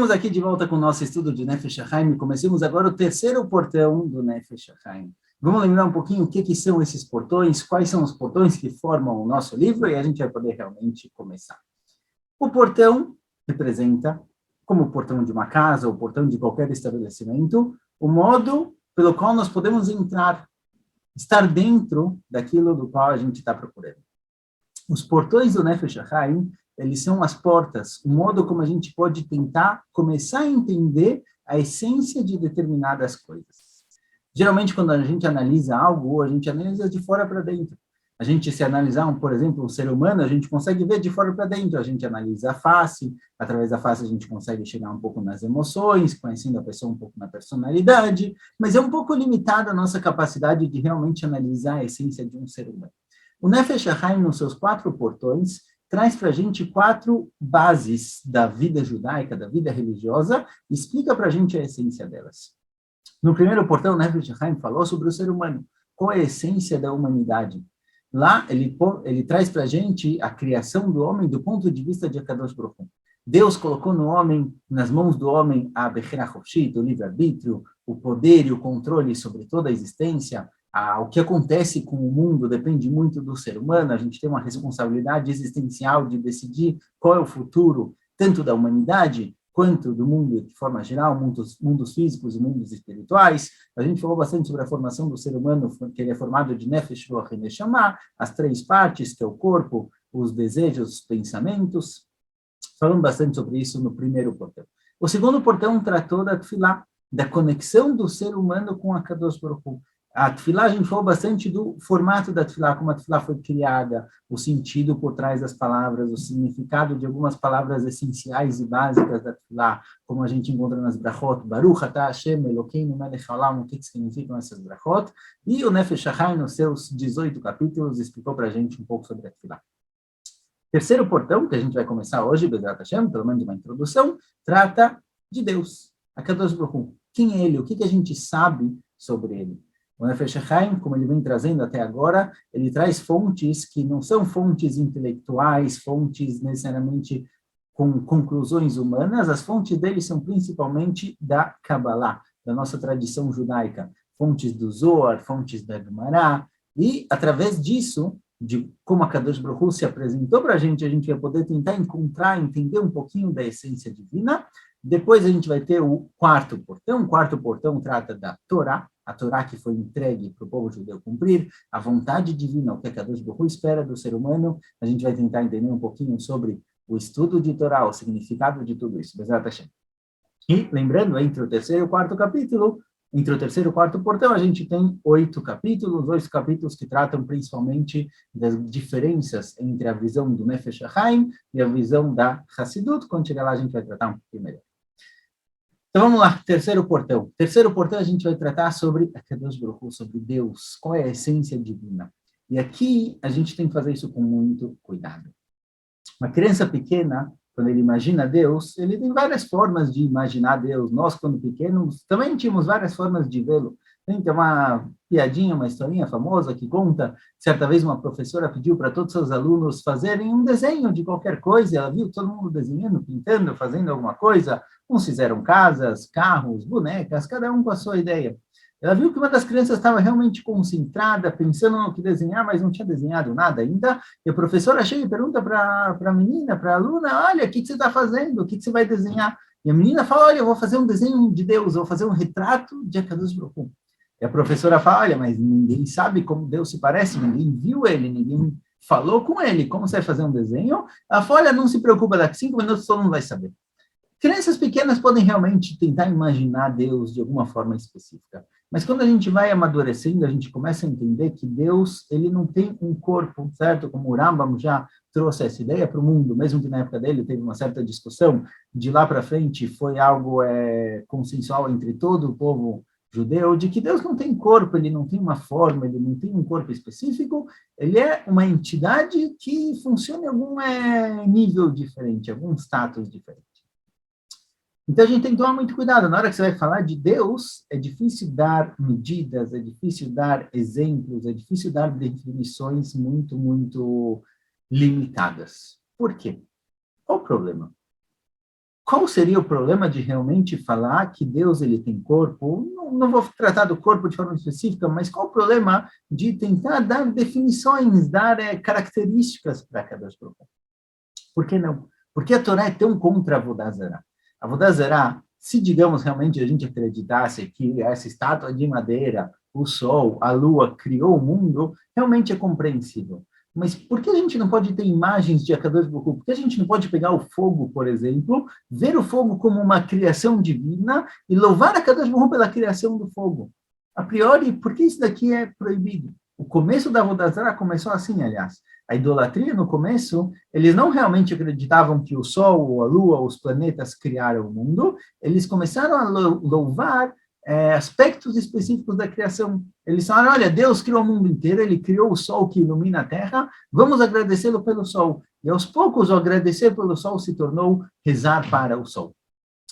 Estamos aqui de volta com o nosso estudo de Nefesh HaChaim. Comecemos agora o terceiro portão do Nefesh HaChaim. Vamos lembrar um pouquinho o que são esses portões, quais são os portões que formam o nosso livro, e a gente vai poder realmente começar. O portão representa, como o portão de uma casa, ou o portão de qualquer estabelecimento, o modo pelo qual nós podemos entrar, estar dentro daquilo do qual a gente está procurando. Os portões do Nefesh HaChaim, eles são as portas, o modo como a gente pode tentar começar a entender a essência de determinadas coisas. Geralmente, quando a gente analisa algo, a gente analisa de fora para dentro. A gente, se analisar, por exemplo, um ser humano, a gente consegue ver de fora para dentro. A gente analisa a face, através da face a gente consegue chegar um pouco nas emoções, conhecendo a pessoa um pouco na personalidade, mas é um pouco limitada a nossa capacidade de realmente analisar a essência de um ser humano. O Nefesh HaChaim, nos seus 4 portões, traz para a gente 4 bases da vida judaica, da vida religiosa, e explica para a gente a essência delas. No primeiro portão, o Nefesh HaChaim falou sobre o ser humano, qual é a essência da humanidade. Lá, ele traz para a gente a criação do homem do ponto de vista de Akadosh Baruch Hu. Deus colocou no homem, nas mãos do homem, a Bechira Choshit, o livre-arbítrio, o poder e o controle sobre toda a existência. O que acontece com o mundo depende muito do ser humano. A gente tem uma responsabilidade existencial de decidir qual é o futuro, tanto da humanidade, quanto do mundo de forma geral, mundos físicos e mundos espirituais. A gente falou bastante sobre a formação do ser humano, que ele é formado de Nefesh, Ruach e Neshama, as 3 partes, que é o corpo, os desejos, os pensamentos. Falamos bastante sobre isso no primeiro portão. O segundo portão tratou da Tefilá, da conexão do ser humano com a Kadosh Baruch Hu. A Tefilá, a gente falou bastante do formato da Tefilá, como a Tefilá foi criada, o sentido por trás das palavras, o significado de algumas palavras essenciais e básicas da Tefilá, como a gente encontra nas brachot, Baruch atah Hashem Elokeinu melech haolam, o que significam essas brachot, e o Nefesh HaChaim, nos seus 18 capítulos, explicou para a gente um pouco sobre a Tefilá. Terceiro portão, que a gente vai começar hoje, Bezrat Hashem, pelo menos uma introdução, trata de Deus, a Kadosh Baruch Hu. Quem é ele? O que a gente sabe sobre ele? O Nefesh HaChaim, como ele vem trazendo até agora, ele traz fontes que não são fontes intelectuais, fontes necessariamente com conclusões humanas. As fontes dele são principalmente da Kabbalah, da nossa tradição judaica. Fontes do Zohar, fontes da Gemara. E, através disso, de como a Kadosh Baruch Hu se apresentou para a gente vai poder tentar encontrar, entender um pouquinho da essência divina. Depois a gente vai ter o quarto portão. O quarto portão trata da Torá, a Torá que foi entregue para o povo judeu cumprir, a vontade divina, o que a Kadosh Baruch Hu espera do ser humano. A gente vai tentar entender um pouquinho sobre o estudo de Torá, o significado de tudo isso. Bezrat Hashem. E, lembrando, entre o terceiro e o quarto capítulo, entre o terceiro e o quarto portão, a gente tem 8 capítulos que tratam principalmente das diferenças entre a visão do Nefesh HaChaim e a visão da Hassidut. Quando chegar lá, a gente vai tratar um pouquinho melhor. Então, vamos lá, terceiro portão. Terceiro portão, a gente vai tratar sobre a Kadosh Baruch Hu, sobre Deus, qual é a essência divina. E aqui, a gente tem que fazer isso com muito cuidado. Uma criança pequena, quando ele imagina Deus, ele tem várias formas de imaginar Deus. Nós, quando pequenos, também tínhamos várias formas de vê-lo. Tem uma piadinha, uma historinha famosa que conta, certa vez uma professora pediu para todos os seus alunos fazerem um desenho de qualquer coisa. Ela viu todo mundo desenhando, pintando, fazendo alguma coisa. Uns fizeram casas, carros, bonecas, cada um com a sua ideia. Ela viu que uma das crianças estava realmente concentrada, pensando no que desenhar, mas não tinha desenhado nada ainda. E a professora chega e pergunta para a menina, para a aluna, olha, o que você está fazendo? O que você vai desenhar? E a menina fala, olha, eu vou fazer um desenho de Deus, eu vou fazer um retrato de Akadosh Baruch Hu. E a professora fala, olha, mas ninguém sabe como Deus se parece, ninguém viu ele, ninguém falou com ele, como você vai fazer um desenho? Ela fala, olha, não se preocupa, daqui 5 minutos todo mundo vai saber. Crianças pequenas podem realmente tentar imaginar Deus de alguma forma específica. Mas quando a gente vai amadurecendo, a gente começa a entender que Deus, ele não tem um corpo, certo? Como o Rambam já trouxe essa ideia para o mundo, mesmo que na época dele teve uma certa discussão, de lá para frente foi algo consensual entre todo o povo judeu, de que Deus não tem corpo, ele não tem uma forma, ele não tem um corpo específico, ele é uma entidade que funciona em algum nível diferente, algum status diferente. Então, a gente tem que tomar muito cuidado. Na hora que você vai falar de Deus, é difícil dar medidas, é difícil dar exemplos, é difícil dar definições muito, muito limitadas. Por quê? Qual o problema? qual seria o problema de realmente falar que Deus ele tem corpo? Não vou tratar do corpo de forma específica, mas qual o problema de tentar dar definições, dar características para cada grupo? Por que não? Porque a Torá é tão contra a Avodah Zará. A Avodah Zará, se, digamos, realmente a gente acreditasse que essa estátua de madeira, o sol, a lua, criou o mundo, realmente é compreensível. Mas por que a gente não pode ter imagens de Akadosh Baruch Hu? Por que a gente não pode pegar o fogo, por exemplo, ver o fogo como uma criação divina e louvar Akadosh Baruch Hu pela criação do fogo? A priori, por que isso daqui é proibido? O começo da Avodah Zará começou assim, aliás. A idolatria, no começo, eles não realmente acreditavam que o Sol, a Lua, os planetas criaram o mundo, eles começaram a louvar aspectos específicos da criação. Eles falaram, olha, Deus criou o mundo inteiro, ele criou o Sol que ilumina a Terra, vamos agradecê-lo pelo Sol. E aos poucos, o agradecer pelo Sol se tornou rezar para o Sol.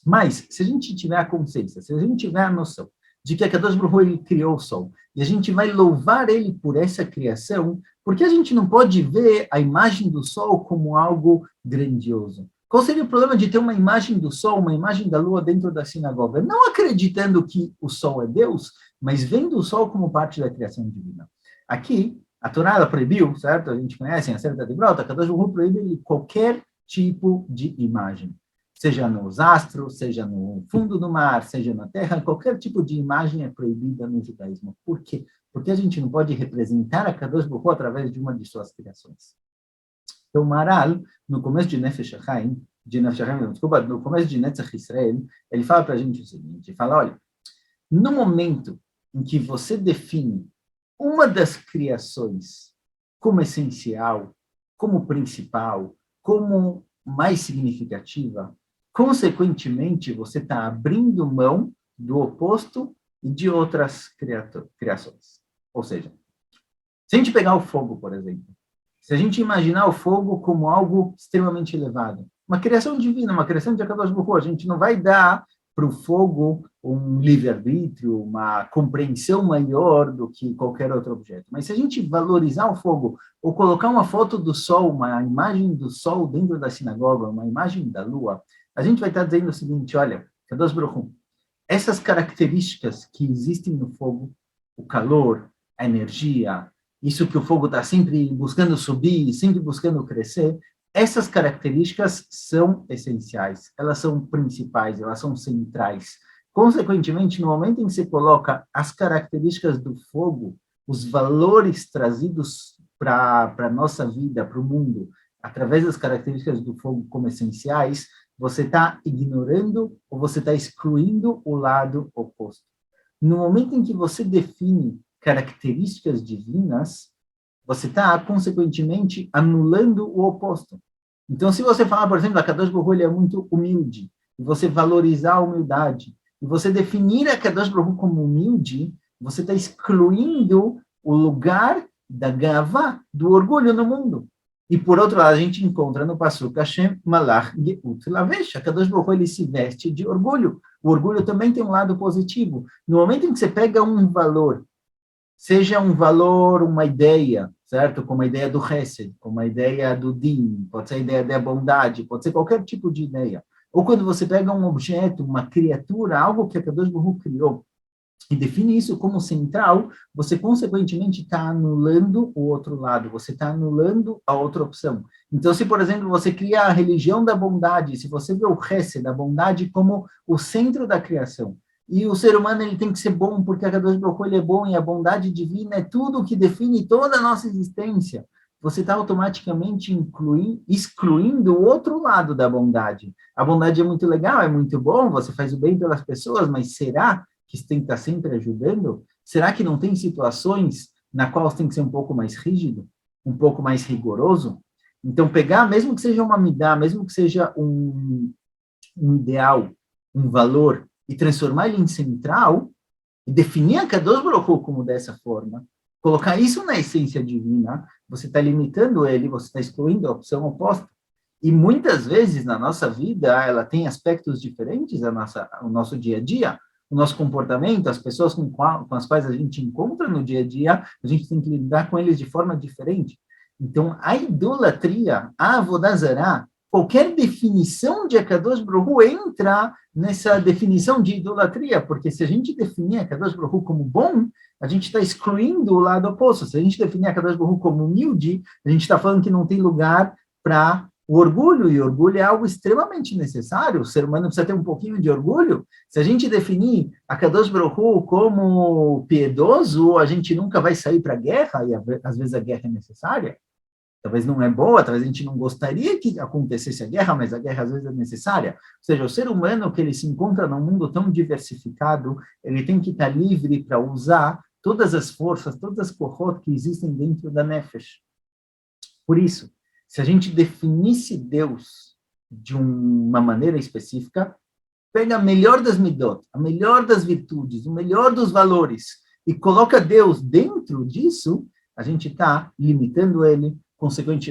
Mas, se a gente tiver a consciência, se a gente tiver a noção de que a Kadosh Baruch Hu, ele criou o Sol, e a gente vai louvar ele por essa criação, porque a gente não pode ver a imagem do Sol como algo grandioso? Qual seria o problema de ter uma imagem do Sol, uma imagem da Lua dentro da sinagoga? Não acreditando que o Sol é Deus, mas vendo o Sol como parte da criação divina. Aqui, a Torá ela proibiu, certo? A gente conhece a Certa de Brota, Kadosh Baruch Hu proíbe qualquer tipo de imagem. Seja nos astros, seja no fundo do mar, seja na terra, qualquer tipo de imagem é proibida no judaísmo. Por quê? Porque a gente não pode representar a Kadosh Baruch Hu através de uma de suas criações. Então, Maharal, no começo de Nefesh HaChaim, no começo de Netzach Israel, ele fala para a gente o seguinte, ele fala, olha, no momento em que você define uma das criações como essencial, como principal, como mais significativa, consequentemente, você está abrindo mão do oposto e de outras criações. Ou seja, se a gente pegar o fogo, por exemplo, se a gente imaginar o fogo como algo extremamente elevado, uma criação divina, uma criação de Akadosh Baruch Hu, a gente não vai dar para o fogo um livre-arbítrio, uma compreensão maior do que qualquer outro objeto. Mas se a gente valorizar o fogo, ou colocar uma foto do sol, uma imagem do sol dentro da sinagoga, uma imagem da lua, a gente vai estar dizendo o seguinte, olha, Kadosh Baruch Hu, essas características que existem no fogo, o calor, a energia, isso que o fogo está sempre buscando subir, sempre buscando crescer, essas características são essenciais, elas são principais, elas são centrais. Consequentemente, no momento em que você coloca as características do fogo, os valores trazidos para a nossa vida, para o mundo, através das características do fogo como essenciais, você está ignorando ou você está excluindo o lado oposto. No momento em que você define características divinas, você está, consequentemente, anulando o oposto. Então, se você falar, por exemplo, a Kadosh Baruch Hu, ele é muito humilde, e você valorizar a humildade, e você definir a Kadosh Baruch Hu como humilde, você está excluindo o lugar da gavá, do orgulho no mundo. E, por outro lado, a gente encontra no Pasuk Hashem Malach Geut Lavesh. A Kadosh Baruch Hu, ele se veste de orgulho. O orgulho também tem um lado positivo. No momento em que você pega um valor, seja um valor, uma ideia, certo? Como a ideia do Hesed, como a ideia do Din, pode ser a ideia da bondade, pode ser qualquer tipo de ideia. Ou quando você pega um objeto, uma criatura, algo que a Kadosh Baruch Hu criou, e define isso como central, você, consequentemente, está anulando o outro lado, você está anulando a outra opção. Então, se, por exemplo, você cria a religião da bondade, se você vê o Hesed, da bondade, como o centro da criação, e o ser humano ele tem que ser bom, porque a Kadosh Baruch Hu ele é bom, e a bondade divina é tudo o que define toda a nossa existência, você está automaticamente excluindo o outro lado da bondade. A bondade é muito legal, é muito bom, você faz o bem pelas pessoas, mas será que você tem que estar sempre ajudando? Será que não tem situações na qual você tem que ser um pouco mais rígido, um pouco mais rigoroso? Então, pegar, mesmo que seja uma midá, mesmo que seja um ideal, um valor, e transformar ele em central, e definir a Kadosh Baruch Hu como dessa forma, colocar isso na essência divina, você está limitando ele, você está excluindo a opção oposta. E muitas vezes na nossa vida, ela tem aspectos diferentes, o nosso dia a dia, o nosso comportamento, as pessoas com as quais a gente encontra no dia a dia, a gente tem que lidar com eles de forma diferente. Então, a idolatria, a Avodah Zará, qualquer definição de Akadosh Baruch Hu entra nessa definição de idolatria, porque se a gente definir Akadosh Baruch Hu como bom, a gente está excluindo o lado oposto. Se a gente definir Akadosh Baruch Hu como humilde, a gente está falando que não tem lugar para o orgulho, e orgulho é algo extremamente necessário. O ser humano precisa ter um pouquinho de orgulho. Se a gente definir Akadosh Baruch Hu como piedoso, a gente nunca vai sair para a guerra, e às vezes a guerra é necessária. Talvez não é boa, talvez a gente não gostaria que acontecesse a guerra, mas a guerra às vezes é necessária. Ou seja, o ser humano que ele se encontra num mundo tão diversificado, ele tem que estar livre para usar todas as forças, todas as kohot que existem dentro da Nefesh. Por isso, se a gente definisse Deus de uma maneira específica, pega a melhor das midot, a melhor das virtudes, o melhor dos valores, e coloca Deus dentro disso, a gente está limitando ele, consequentemente,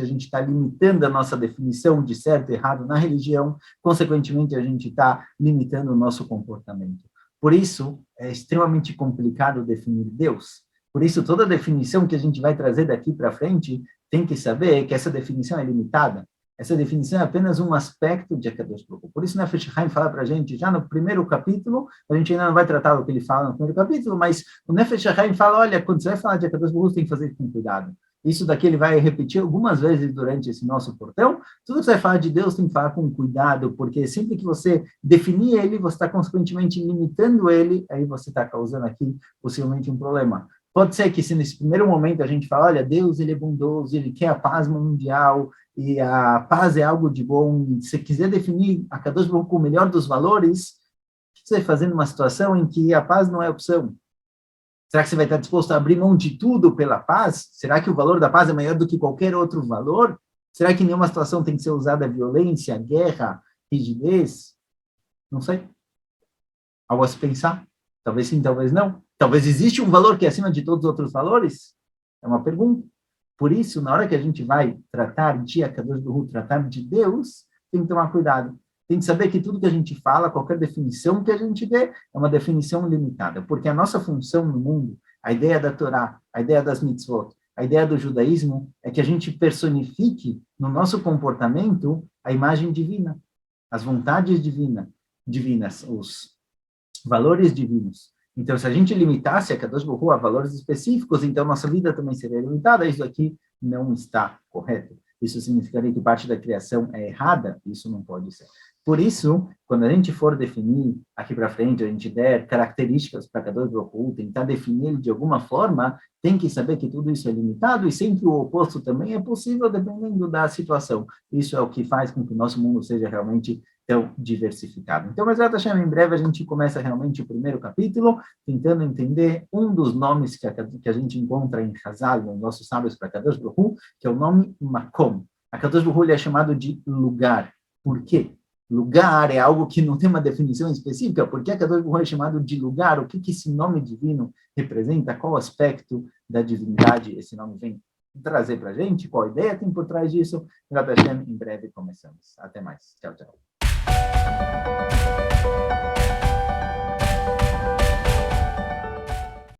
a gente está limitando a nossa definição de certo e errado na religião, consequentemente, a gente está limitando o nosso comportamento. Por isso, é extremamente complicado definir Deus. Por isso, toda definição que a gente vai trazer daqui para frente, tem que saber que essa definição é limitada. Essa definição é apenas um aspecto de Akadosh Baruch Hu. Por isso, Nefesh Haim fala para a gente, já no primeiro capítulo, a gente ainda não vai tratar do que ele fala no primeiro capítulo, mas o Nefesh Haim fala, olha, quando você vai falar de Akadosh Baruch Hu, tem que fazer com cuidado. Isso daqui ele vai repetir algumas vezes durante esse nosso portão. Tudo que você vai falar de Deus tem que falar com cuidado, porque sempre que você definir ele, você está consequentemente limitando ele, aí você está causando aqui possivelmente um problema. Pode ser que se nesse primeiro momento a gente fala, olha, Deus ele é bondoso, ele quer a paz mundial, e a paz é algo de bom. Se você quiser definir a Kadosh Baruch Hu com o melhor dos valores, o que você vai fazer numa situação em que a paz não é opção? Será que você vai estar disposto a abrir mão de tudo pela paz? Será que o valor da paz é maior do que qualquer outro valor? Será que em nenhuma situação tem que ser usada violência, guerra, rigidez? Não sei. Algo a se pensar? Talvez sim, talvez não. Talvez existe um valor que é acima de todos os outros valores? É uma pergunta. Por isso, na hora que a gente vai tratar de Akadosh Baruch Hu, tratar de Deus, tem que tomar cuidado. Tem que saber que tudo que a gente fala, qualquer definição que a gente dê, é uma definição limitada. Porque a nossa função no mundo, a ideia da Torá, a ideia das mitzvot, a ideia do judaísmo, é que a gente personifique no nosso comportamento a imagem divina, as vontades divinas, os valores divinos. Então, se a gente limitasse a Kadosh Baruch Hu a valores específicos, então nossa vida também seria limitada. Isso aqui não está correto. Isso significaria que parte da criação é errada? Isso não pode ser. Por isso, quando a gente for definir aqui para frente, a gente der características para Kadosh Baruch Hu, tentar definir ele de alguma forma, tem que saber que tudo isso é limitado e sempre o oposto também é possível, dependendo da situação. Isso é o que faz com que o nosso mundo seja realmente tão diversificado. Então, mas em breve a gente começa realmente o primeiro capítulo, tentando entender um dos nomes que a gente encontra em Hazal, nos nossos sábios para Kadosh Baruch Hu, que é o nome Makom. A Kadosh Baruch Hu ele é chamado de lugar. Por quê? Lugar é algo que não tem uma definição específica. Por que a Kadosh Baruch Hu é chamado de lugar? O que esse nome divino representa? Qual aspecto da divindade esse nome vem trazer para a gente? Qual ideia tem por trás disso? Em breve começamos. Até mais. Tchau, tchau.